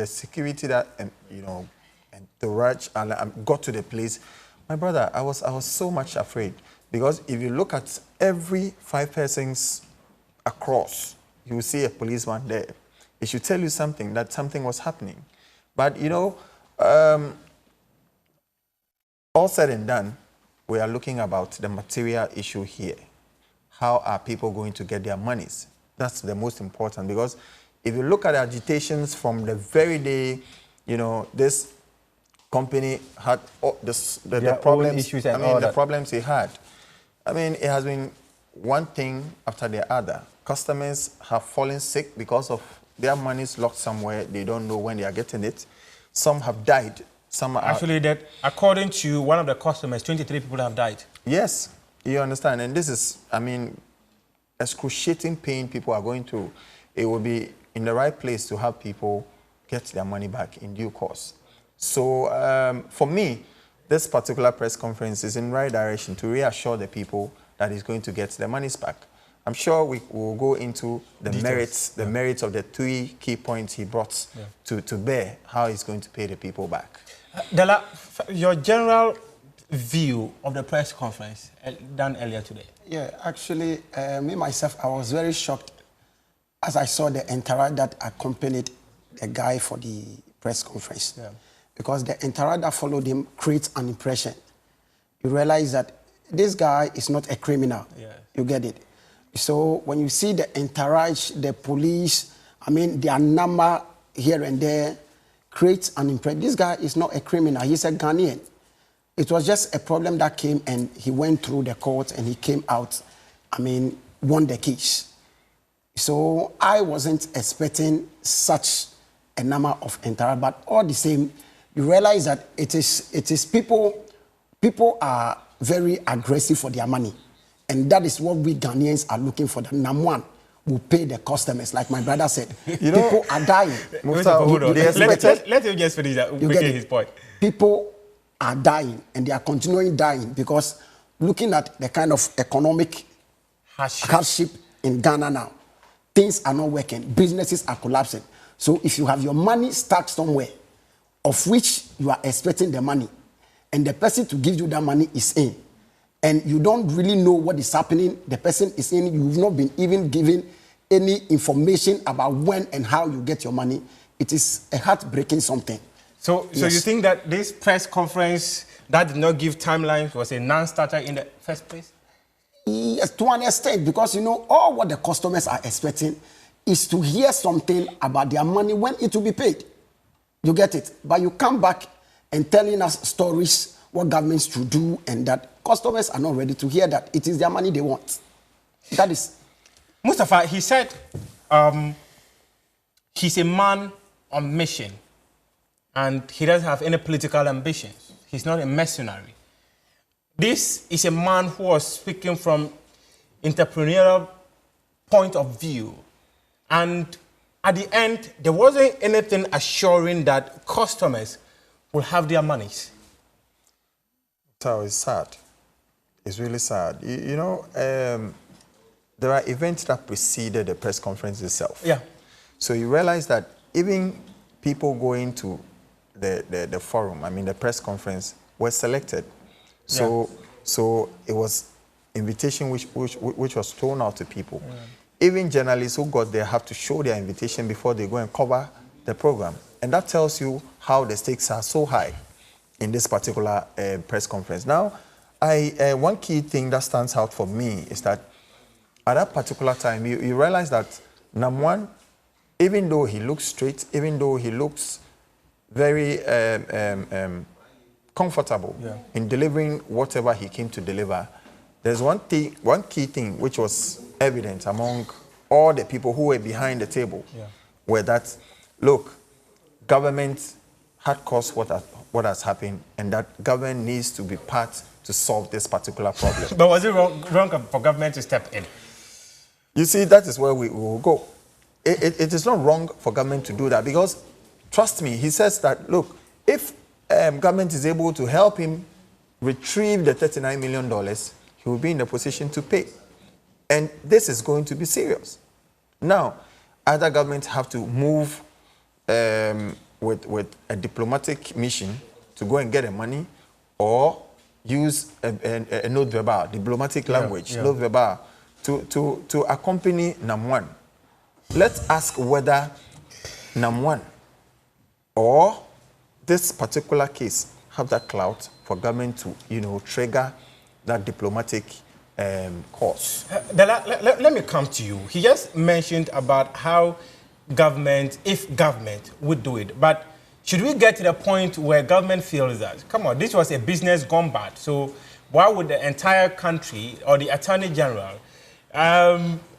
the security that, you know, and the rush and got to the place, my brother, I was so much afraid, because if you look at every 5 persons across, you will see a policeman there. It should tell you something, that something was happening. But, you know, all said and done, we are looking about the material issue here. How are people going to get their monies? That's the most important, because if you look at the agitations from the very day, you know, this company had the problems, issues and the problems it had. I mean, it has been one thing after the other. Customers have fallen sick because of their money's locked somewhere. They don't know when they are getting it. Some have died. Some are... Actually, that according to one of the customers, 23 people have died. Yes, you understand. And this is, I mean, excruciating pain people are going through. It will be in the right place to have people get their money back in due course. So for me, this particular press conference is in the right direction to reassure the people that he's going to get their monies back. I'm sure we will go into the merits of the 3 key points he brought to bear, how he's going to pay the people back. Dela, your general view of the press conference done earlier today? Yeah, actually, me myself, I was very shocked as I saw the entourage that accompanied the guy for the press conference. Yeah. Because the entourage that followed him creates an impression. You realize that this guy is not a criminal. Yeah. You get it? So when you see the entourage, the police, I mean, their number here and there creates an impression. This guy is not a criminal. He's a Ghanaian. It was just a problem that came, and he went through the court and he came out, I mean, won the case. So I wasn't expecting such a number of entourage, but all the same, you realize that it is people are very aggressive for their money. And that is what we Ghanaians are looking for. The NAM1 will pay the customers, like my brother said. You know, people are dying. Let him just finish that. His point. People are dying, and they are continuing dying because looking at the kind of economic hardship in Ghana now, things are not working. Businesses are collapsing. So if you have your money stuck somewhere, of which you are expecting the money, and the person to give you that money is in, and you don't really know what is happening, the person is in, you've not been even given any information about when and how you get your money, it is a heartbreaking something. So you think that this press conference that did not give timelines was a non-starter in the first place? Yes, to an extent, because, you know, all what the customers are expecting is to hear something about their money when it will be paid. You get it? But you come back and telling us stories, what governments should do, and that customers are not ready to hear that. It is their money they want. That is... Mustafa, he said he's a man on mission, and he doesn't have any political ambitions. He's not a mercenary. This is a man who was speaking from entrepreneurial point of view, and at the end, there wasn't anything assuring that customers will have their monies. So it's sad. It's really sad. You know, there are events that preceded the press conference itself. Yeah. So you realize that even people going to the forum, I mean the press conference, were selected. So it was invitation which was thrown out to people. Yeah. Even journalists who got there have to show their invitation before they go and cover the program. And that tells you how the stakes are so high in this particular press conference. Now, one key thing that stands out for me is that at that particular time, you realize that NAM1, even though he looks straight, even though he looks very comfortable in delivering whatever he came to deliver, there's one key thing which was evident among all the people who were behind the table, were that, look, government had caused what has happened, and that government needs to be part to solve this particular problem. But was it wrong for government to step in? You see, that is where we will go. It is not wrong for government to do that, because, trust me, he says that, look, if government is able to help him retrieve the $39 million, he will be in the position to pay. And this is going to be serious. Now, other governments have to move with a diplomatic mission to go and get the money, or use a note verbal, diplomatic language, note verbal, to accompany NAM1. Let's ask whether NAM1 or this particular case have that clout for government to, trigger that diplomatic course. Let me come to you. He just mentioned about how government, if government would do it, but should we get to the point where government feels that, come on, this was a business gone bad, so why would the entire country or the Attorney General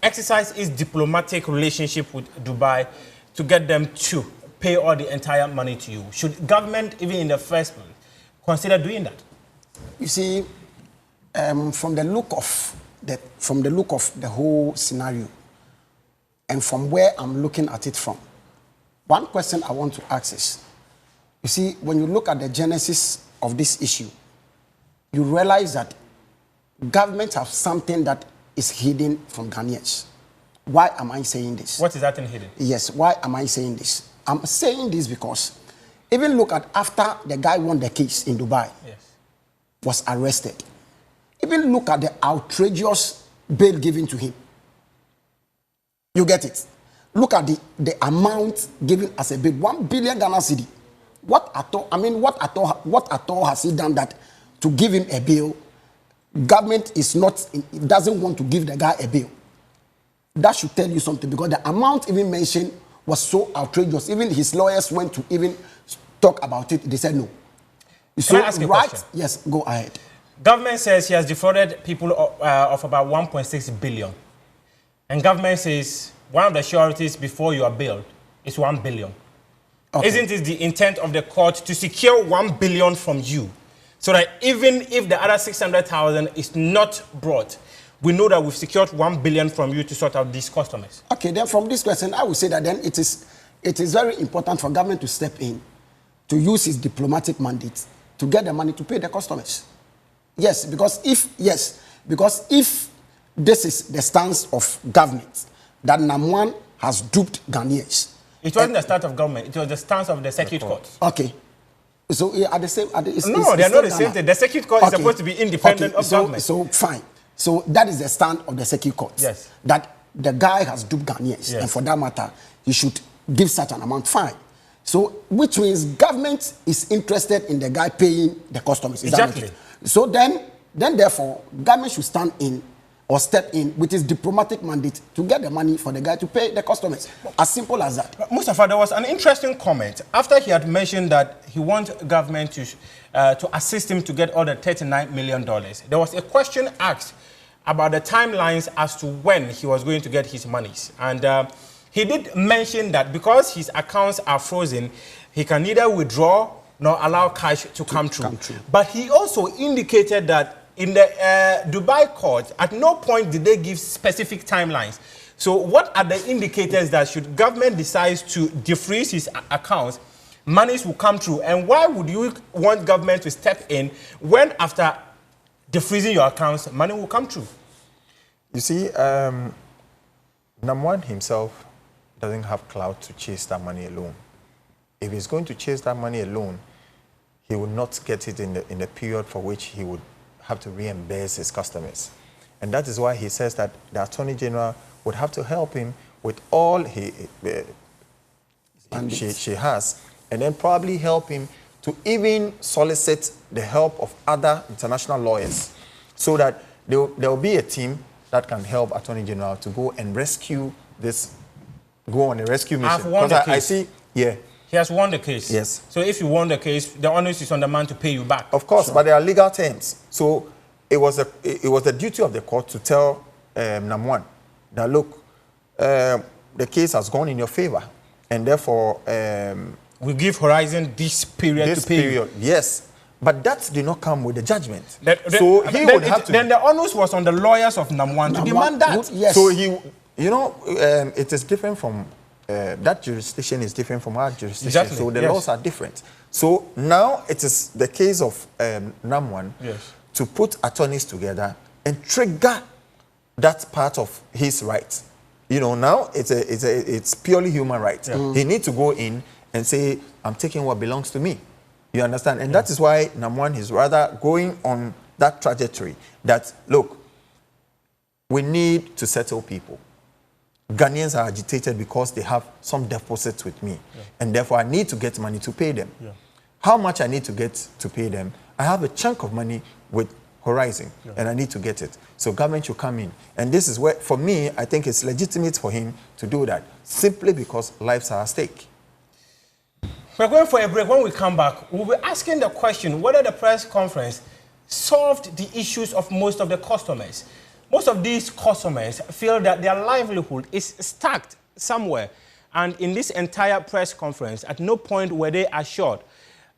exercise its diplomatic relationship with Dubai to get them to pay all the entire money to you? Should government, even in the first place, consider doing that? You see, from the look of the whole scenario, and from where I'm looking at it from, one question I want to ask is, you see, when you look at the genesis of this issue, you realize that governments have something that is hidden from Ghanaians. Why am I saying this? What is that in hidden? Yes, why am I saying this? I'm saying this because even look at after the guy won the case in Dubai, was arrested. Even look at the outrageous bail given to him. You get it? Look at the amount given as a bail, 1 billion Ghana cedi. What at all has he done that to give him a bail? Government is not, it doesn't want to give the guy a bail. That should tell you something, because the amount even mentioned was so outrageous. Even his lawyers went to even talk about it. They said no. Can I ask a question? Yes, go ahead. Government says he has defrauded people of about 1.6 billion. And government says one of the sureties before you are bailed is 1 billion. Okay. Isn't it the intent of the court to secure 1 billion from you, so that even if the other 600,000 is not brought, we know that we've secured 1 billion from you to sort out these customers? Okay, then from this question, I would say that then it is very important for government to step in, to use its diplomatic mandate to get the money to pay the customers. Yes, because if this is the stance of government, that NAM1 has duped Ghanaians. It wasn't the stance of government, it was the stance of the circuit court. Okay. So at the same... No, they are not the same thing. The circuit court is supposed to be independent of government. So fine. So that is the stand of the circuit court. Yes. That the guy has duped Ghanaians. Yes. And for that matter, he should give such an amount. Fine. So, which means government is interested in the guy paying the customers. Exactly. So then therefore, government should stand in or step in with his diplomatic mandate to get the money for the guy to pay the customers. As simple as that. Mustafa, there was an interesting comment after he had mentioned that he wants government to assist him to get all the $39 million. There was a question asked about the timelines as to when he was going to get his monies. And he did mention that because his accounts are frozen, he can neither withdraw nor allow cash to come through. But he also indicated that in the Dubai court, at no point did they give specific timelines. So what are the indicators that should government decide to defreeze his accounts, monies will come through? And why would you want government to step in when after defreezing your accounts, money will come through? You see, NAM1 himself doesn't have clout to chase that money alone. If he's going to chase that money alone, he will not get it in the period for which he would have to reimburse his customers. And that is why he says that the Attorney General would have to help him with all she has, and then probably help him to even solicit the help of other international lawyers, so that there will be a team that can help Attorney General to go and rescue this, go on a rescue mission. I've won the case. I see, yeah. He has won the case. Yes. So if you won the case, the onus is on the man to pay you back. Of course, sure. But there are legal terms. So it was the duty of the court to tell NAM1 that, look, the case has gone in your favor, and therefore... we give Horizon this period to pay you. Yes. But that did not come with the judgment. Then the onus was on the lawyers of NAM1 to demand that. Yes. So it is different from... that jurisdiction is different from our jurisdiction, exactly. So the laws are different. So now it is the case of NAM1 to put attorneys together and trigger that part of his rights. Now it's purely human rights. Yeah. He needs to go in and say, I'm taking what belongs to me. You understand? And that is why NAM1 is rather going on that trajectory that, look, we need to settle people. Ghanaians are agitated because they have some deposits with me. And therefore, I need to get money to pay them. How much I need to get to pay them? I have a chunk of money with Horizon, and I need to get it. So government should come in. And this is where, for me, I think it's legitimate for him to do that, simply because lives are at stake. We're going for a break. When we come back, we'll be asking the question whether the press conference solved the issues of most of the customers. Most of these customers feel that their livelihood is stuck somewhere. And in this entire press conference, at no point were they assured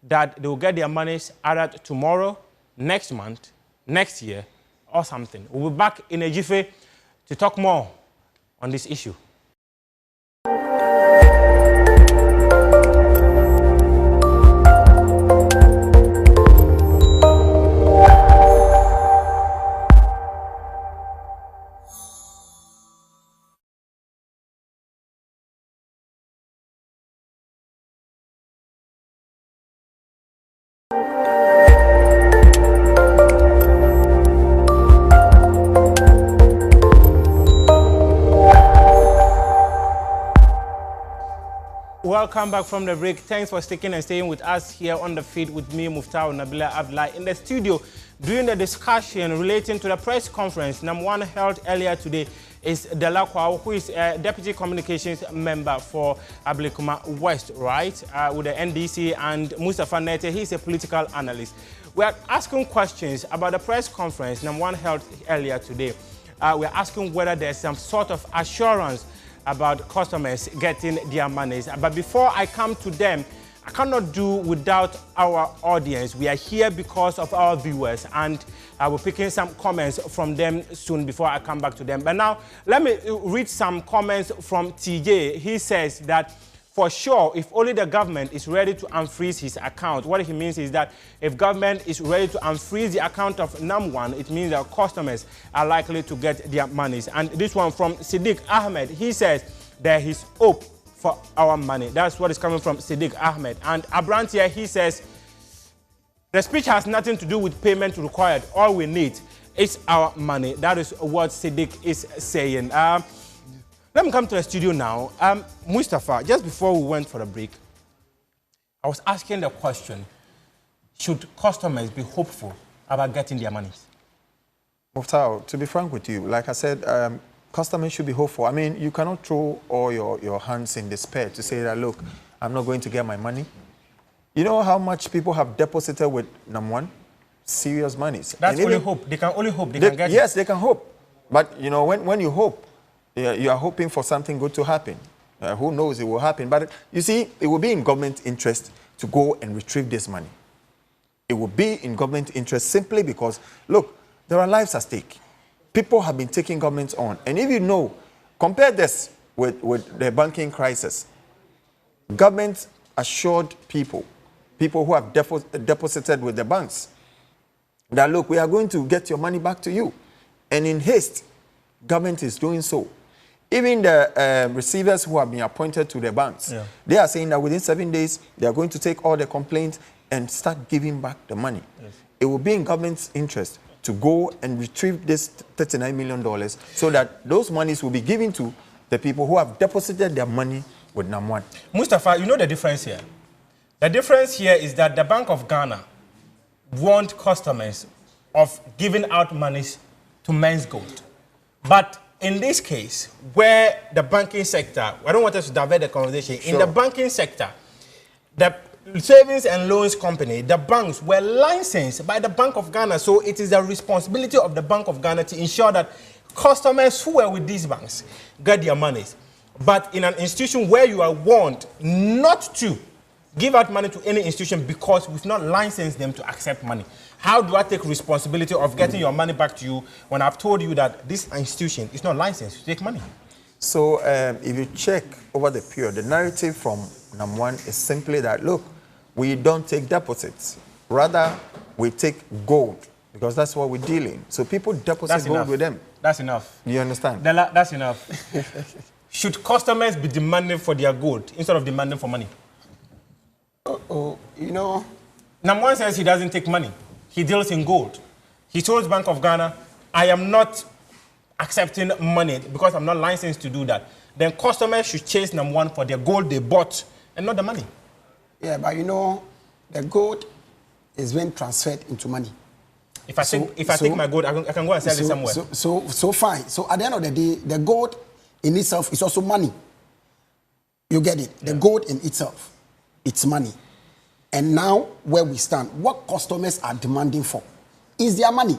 that they will get their monies either tomorrow, next month, next year, or something. We'll be back in a jiffy to talk more on this issue. Welcome back from the break. Thanks for sticking and staying with us here on the feed with me, Muftau Nabila Abdullah. In the studio, during the discussion relating to the press conference NAM1 held earlier today, is Delacroix, who is a Deputy Communications Member for Ablekuma West, right, with the NDC, and Mustafa Nete, he's a political analyst. We are asking questions about the press conference NAM1 held earlier today. We're asking whether there's some sort of assurance about customers getting their monies. But before I come to them, I cannot do without our audience. We are here because of our viewers, and I will be picking some comments from them soon before I come back to them. But now, let me read some comments from TJ. He says that, for sure, if only the government is ready to unfreeze his account. What he means is that if government is ready to unfreeze the account of NAM1, it means that customers are likely to get their monies. And this one from Siddiq Ahmed, he says there is hope for our money. That's what is coming from Siddiq Ahmed. And Abrantia, he says the speech has nothing to do with payment required. All we need is our money. That is what Siddiq is saying. Let me come to the studio now. Mustafa, just before we went for the break, I was asking the question, should customers be hopeful about getting their monies? Muftau, to be frank with you, like I said, customers should be hopeful. I mean, you cannot throw all your hands in despair to say that, look, I'm not going to get my money. You know how much people have deposited with NAM1? Serious monies. That's only hope. They can only hope they can get it. Yes, they can hope. But, you know, when you hope, you are hoping for something good to happen. Who knows it will happen. But you see, it will be in government interest to go and retrieve this money. It will be in government interest simply because, look, there are lives at stake. People have been taking governments on. And if you know, compare this with the banking crisis. Government assured people who have deposited with the banks, that, look, we are going to get your money back to you. And in haste, government is doing so. Even the receivers who have been appointed to the banks, they are saying that within 7 days, they are going to take all the complaints and start giving back the money. Yes. It will be in government's interest to go and retrieve this $39 million so that those monies will be given to the people who have deposited their money with NAM1. Mustafa, you know the difference here? The difference here is that the Bank of Ghana warned customers of giving out monies to men's gold. But in this case, where the banking sector, I don't want us to divert the conversation, in the banking sector, the savings and loans company, the banks were licensed by the Bank of Ghana, so it is the responsibility of the Bank of Ghana to ensure that customers who are with these banks get their monies. But in an institution where you are warned not to give out money to any institution because we've not licensed them to accept money, how do I take responsibility of getting your money back to you when I've told you that this institution is not licensed to take money? So if you check over the period, the narrative from NAM1 is simply that, look, we don't take deposits. Rather, we take gold because that's what we're dealing. So people deposit gold with them. That's enough. You understand? That's enough. Should customers be demanding for their gold instead of demanding for money? Oh, you know. NAM1 says he doesn't take money. He deals in gold. He told Bank of Ghana, I am not accepting money because I'm not licensed to do that. Then customers should chase NAM1 for the gold they bought and not the money. Yeah, but you know, the gold is being transferred into money. If I take my gold, I can go and sell it somewhere. So fine. So at the end of the day, the gold in itself is also money. You get it? The gold in itself, it's money. And now where we stand, what customers are demanding for is their money.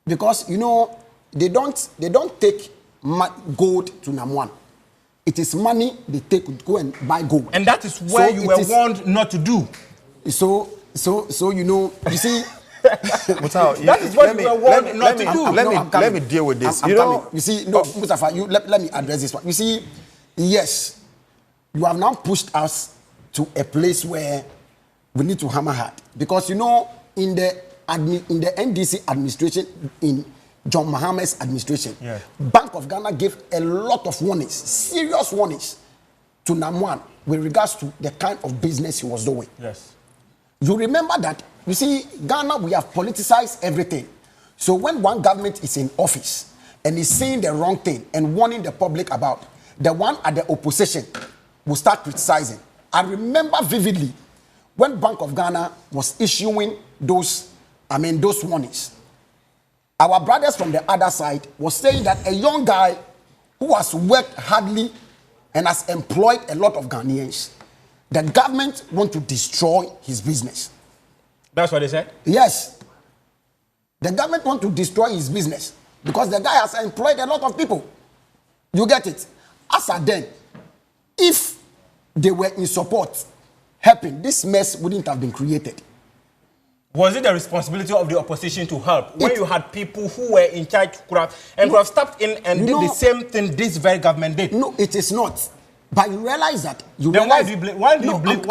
Because you know, they don't take gold to NAM1. It is money they take to go and buy gold. And that is where you were warned not to do. So you know, you see. That is what you were warned not to do. Let me deal with this. You see, no, Mustafa, let me address this one. You see, yes, you have now pushed us to a place where we need to hammer hard. Because, you know, in the NDC administration, in John Mahamed's administration, Bank of Ghana gave a lot of warnings, serious warnings, to NAM1 with regards to the kind of business he was doing. Yes. You remember that, you see, Ghana, we have politicized everything. So when one government is in office and is saying the wrong thing and warning the public about, the one at the opposition will start criticizing. I remember vividly when Bank of Ghana was issuing those warnings. Our brothers from the other side was saying that a young guy who has worked hardly and has employed a lot of Ghanaians, the government want to destroy his business. That's what they said? Yes. The government want to destroy his business because the guy has employed a lot of people. You get it? As at then, if they were in support, helping, this mess wouldn't have been created. Was it the responsibility of the opposition to help when you had people who were in charge could have stepped in and did the same thing this very government did? No, it is not. But you realize that. Why do you blame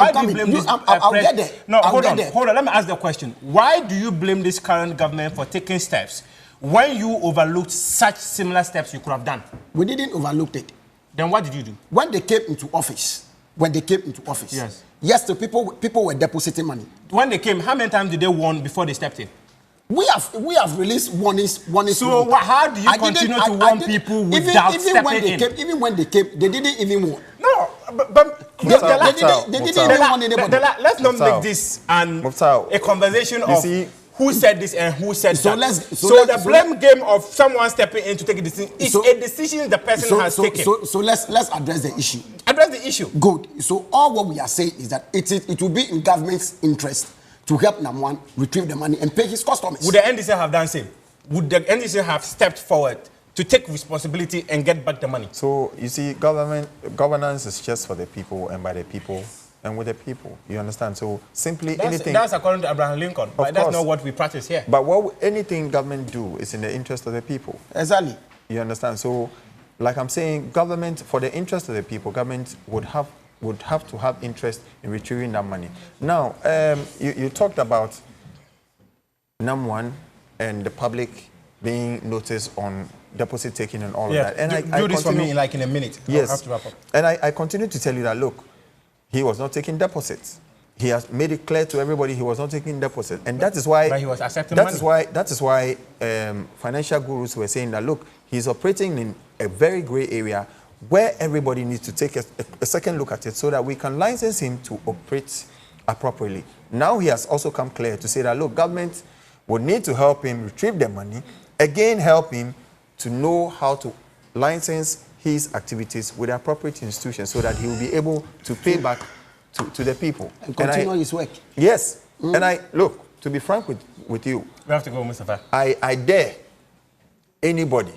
this? I'll get there. No, hold on. Let me ask the question. Why do you blame this current government for taking steps when you overlooked such similar steps you could have done? We didn't overlook it. Then what did you do? When they came into office, yes, the people were depositing money. When they came, how many times did they warn before they stepped in? We have released warnings. So how do you continue to warn people without stepping in? Even when they came, they didn't even warn. No, but they didn't even warn anybody. Let's not make this a conversation of who said this and who said that. So the blame game of someone stepping in to take a decision is a decision the person has taken. So let's address the issue. Address the issue. Good. So all what we are saying is that it will be in government's interest to help NAM1 retrieve the money and pay his customers. Would the NDC have done the same? Would the NDC have stepped forward to take responsibility and get back the money? So, you see, governance is just for the people and by the people and with the people. You understand? So, simply anything... That's according to Abraham Lincoln, but that's not what we practice here. But anything government do is in the interest of the people. Exactly. You understand? So, like I'm saying, government, for the interest of the people, government would have to have interest in retrieving that money. Now, you talked about NAM1 and the public being noticed on deposit taking and all of that. And I do this for me like in a minute. Yes. I'll have to wrap up. And I continue to tell you that, look, he was not taking deposits. He has made it clear to everybody he was not taking deposits. And that is why... But he was accepting money. That is why financial gurus were saying that, look, he's operating in a very gray area where everybody needs to take a second look at it so that we can license him to operate appropriately. Now he has also come clear to say that, look, government would need to help him retrieve the money, again help him to know how to license his activities with appropriate institutions so that he will be able to pay back to the people. And continue his work. Yes. And look, to be frank with you. We have to go, Mustafa. I dare anybody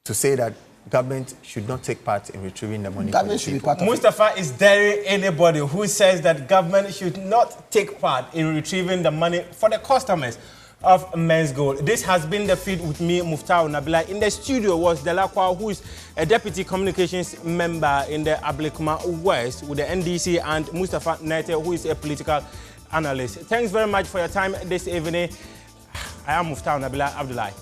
to say that government should not take part in retrieving the money. Government should be part of Mustafa is daring anybody who says that government should not take part in retrieving the money for the customers of Men's Gold. This has been the feed with me, Muftau Nabila. In the studio was Delacroix, who is a deputy communications member in the Ablikuma West with the NDC, and Mustafa Nete, who is a political analyst. Thanks very much for your time this evening. I am Muftau Nabila Abdullahi.